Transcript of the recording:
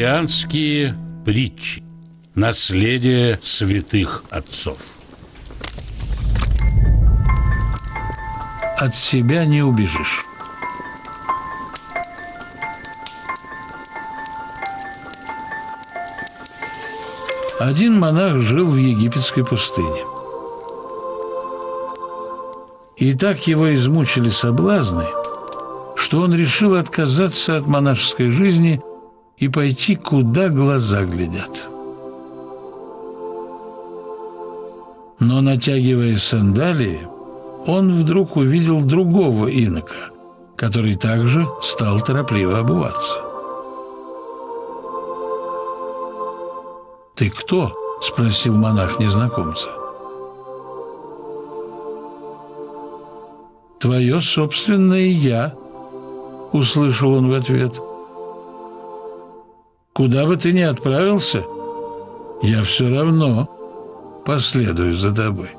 Христианские притчи. Наследие святых отцов. От себя не убежишь. Один монах жил в египетской пустыне. И так его измучили соблазны, что он решил отказаться от монашеской жизни и пойти, куда глаза глядят. Но, натягивая сандалии, он вдруг увидел другого инока, который также стал торопливо обуваться. «Ты кто?» – спросил монах незнакомца. «Твое собственное я», – услышал он в ответ. «Куда бы ты ни отправился, я все равно последую за тобой».